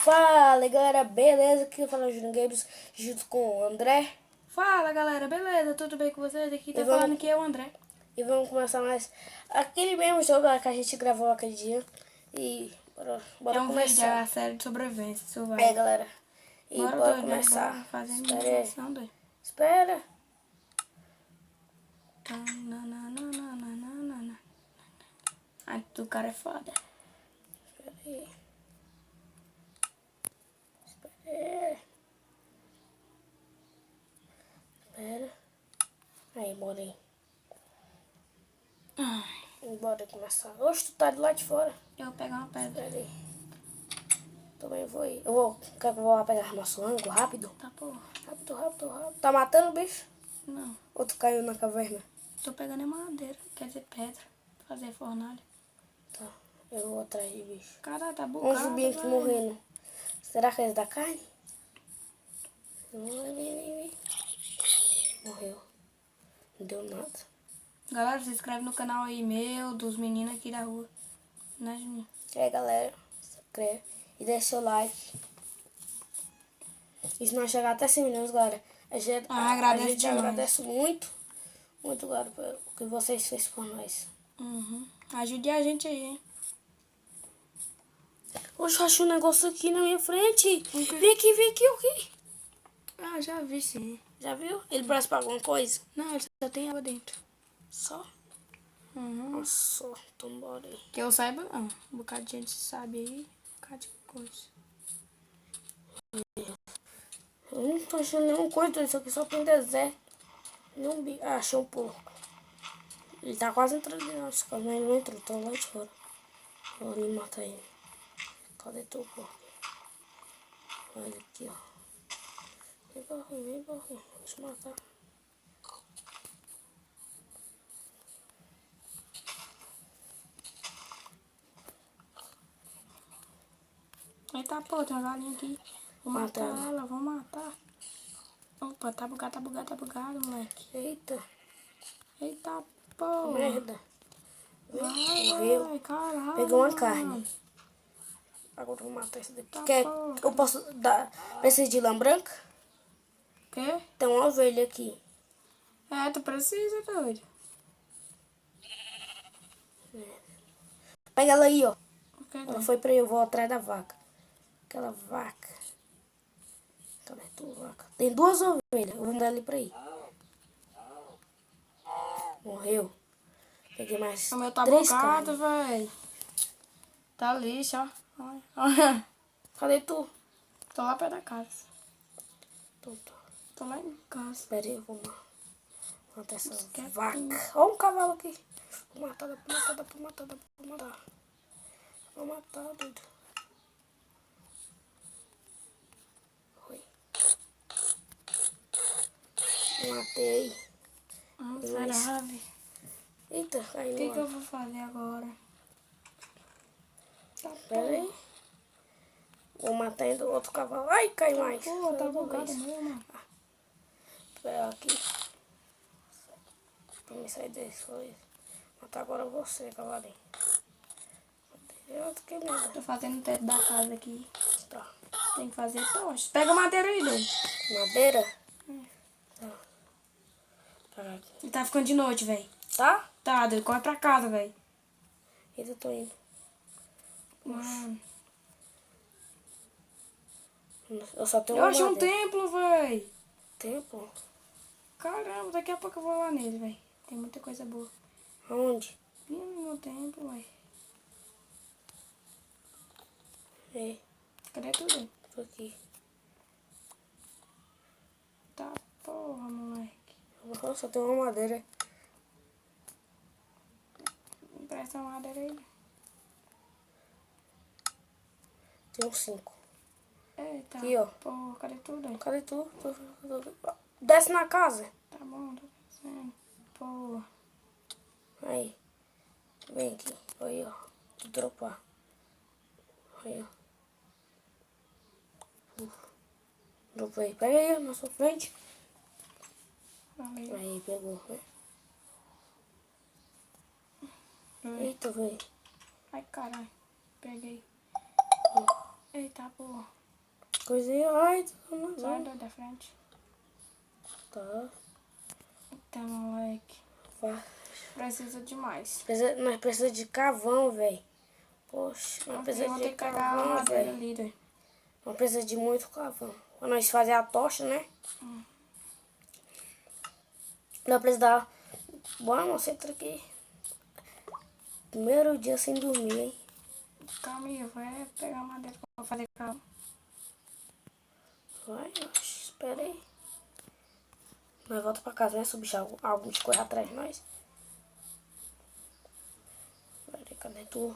Fala galera, beleza? Aqui eu falo Júnior Games junto com o André. Fala galera, beleza? Tudo bem com vocês? Aqui tá falando que é o André. E vamos começar mais aquele mesmo jogo que a gente gravou aquele dia. E bora É um vídeo começar. da série de sobrevivência, survival. É galera, e Bora bora doido, começar. bora fazendo Espera aí. imitação, doido. Espera. Ai, do cara é foda. Espera aí. Espera. Espera. Aí, bora aí. Bora começar. Oxe, tu tá de lá de fora. Eu vou pegar uma pedra. Espera aí. Também vou ir. Quer que eu vou lá pegar nosso ângulo rápido? Tá, porra. Rápido. Tá matando o bicho? Não, Ou tu caiu na caverna? tô pegando é madeira, quer dizer pedra. Fazer fornalha. Tá, eu vou atrás de bicho. Caralho, tá Um bugado, zumbi aqui velho. morrendo. Será que é da carne? Vem. Morreu. Não deu nada. Galera, se inscreve no canal aí meu, dos meninos aqui da rua. Né, Juninho? E aí, galera, se inscreve e deixa seu like. E se nós chegar até 100 milhões, galera, a gente demais. agradece muito, galera, pelo que vocês fez por nós. Ajude a gente aí, hein? Hoje eu achei um negócio aqui na minha frente. quê? Vem aqui. Ah, já vi sim. Já viu? Ele parece pra alguma coisa? Não, ele só tem água dentro. Só? Nossa, então bora aí. Que eu saiba, não. Um bocado de gente sabe aí, um bocado de coisa. Eu não tô achando nenhuma coisa, isso aqui só tem deserto. Não vi. Ah, achei um porco. Ele tá quase entrando em nossa casa, mas ele não entrou, tá lá de fora. Vou ali matar ele. Cadê teu porco? Olha aqui, ó. Vem porquinho. Vou te matar. Eita, pô, tem uma galinha aqui. Vou Mata matar ela. ela, vou matar. Opa, tá bugado, moleque. Eita, Eita, pô. merda. Vai, caralho. Pegou uma mano. carne. Agora eu vou matar esse daqui. Tá, Quer, porra. eu posso dar. Precisa de lã branca? Quê? Tem uma ovelha aqui. É, tu precisa, doido. Pega ela aí, ó. O que, Ela doido? foi pra aí, eu vou atrás da vaca. Aquela vaca. Cadê tua vaca? Tem duas ovelhas. Eu vou mandar ali pra aí. Morreu. Peguei mais O meu tá 3 bugado, carnes. velho. Tá lixo, ó. Olha. Cadê tu? Tô lá perto da casa. Tô. Tô lá em casa. Pera aí, eu vou matar essa Quietinho. vaca. Olha um cavalo aqui. Vou matar. Vou matar, doido. Foi. Matei. Miserável. Eita, caiu O que lá. eu vou fazer agora? Tá, Pera aí. Vou matar ainda outro cavalo. Ai, caiu mais. Pô, tá Saiu da bugado vez. mesmo. Pera aqui. Pra me sair desse. Foi. Matar agora você, cavalinho. Eu fiquei medo. Tô fazendo o teto da casa aqui. Tá. Tem que fazer poste. Pega a madeira aí, doido. Madeira? Tá. Pera aqui. E tá ficando de noite, velho. Tá? Tá, doido. Corre pra casa, velho. Eita, eu tô indo. Mano. Eu só tenho Eu uma achei um madeira. templo, velho. Tempo? Caramba, daqui a pouco eu vou lá nele, velho. Tem muita coisa boa. Aonde? No templo, velho. Ei, Cadê tudo? tô aqui. Tá, porra, moleque. Eu só tenho uma madeira. Empresta uma madeira aí. Tenho 5. Eita, Aqui, ó. porra, cadê tudo aí? Cadê tu? Desce na casa. Tá bom, tô pensando. Porra. Aí. Vem aqui. Aí, ó. Tu dropar. Aí, ó. Dropei. Pega aí, na sua frente. Valeu. Aí, pegou, né? Oi. Eita, velho. Ai, caralho. Peguei. Eita, Tá, pô. Coisinha, ai, tá Sai mandando. da frente. Tá, Tá, moleque. vai. Precisa demais. Nós precisa de carvão, velho. Poxa, nós Eu precisa vou de ter que pegar a carvão, madeira velho. ali, doido. Nós precisa de muito carvão. Pra nós fazer a tocha, né? Nós precisa dar... Bora, moça, entra aqui. Primeiro dia sem dormir, hein? Calma aí, eu vou pegar a madeira pra fazer calma. Vai, oxe, espera aí. Nós volta pra casa, né? Se o bicho algum de correr atrás de nós. Peraí, cadê tu?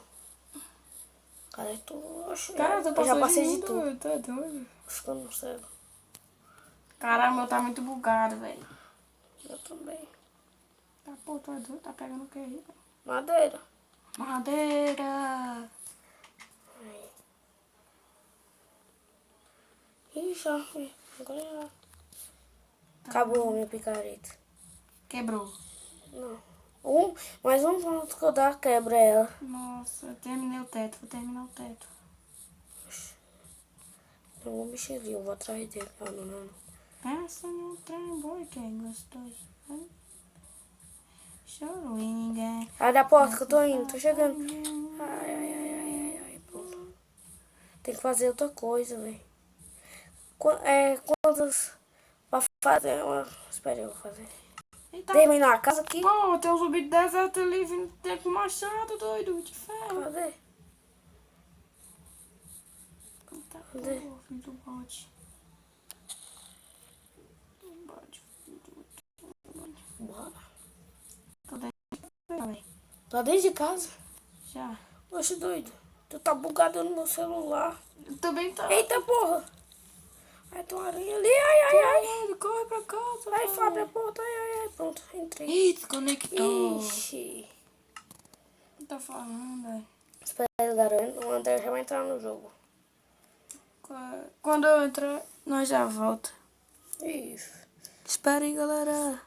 Cadê tu? Oxe, Cara, tu eu já passou de passei de mundo, tu. doido. Tá doido. Acho que eu não sei. Caralho, meu tá muito bugado, velho. Eu também. Tá, pô, tu é doido. Tá pegando o que aí, velho? Madeira. Madeira. Aí. Ih, já. Agora já. Acabou a minha picareta. Quebrou. Não. Mais um ponto que eu dar quebra ela. Nossa, eu terminei o teto. Vou terminar o teto. Tem um bicho ali, eu vou atrás dele. Ah, não, não. Pensa no trem, boy, que é gostoso. Choro em ninguém. Sai da porta que eu tô indo, tô chegando. Ai, ai, ai, ai, ai, ai, pronto. Tem que fazer outra coisa, velho. Quantas pra fazer uma... Espera aí, eu vou fazer. Eita. Terminar a casa aqui. Pô, tem um zumbi de deserto ali vindo ter com machado, doido, de ferro. Cadê? Tá, Cadê? pô, filho do bote. Do bote, filho do bote. Bora. Tô dentro, velho. Tá dentro de casa? Já. Oxe, doido. Tu tá bugado no meu celular. Eu também tá. Eita, porra. Ai, tem uma aranha ali. Ai, ai, ai. Caralho, corre pra casa. Ai, velho. abre a porta. Ai, ai, ai. Pronto, entrei. Ih, desconectou. Ixi. O que tá falando, velho? Espera aí, garoto. O André já vai entrar no jogo. Quando eu entrar, nós já volta. Isso. Espera aí, galera.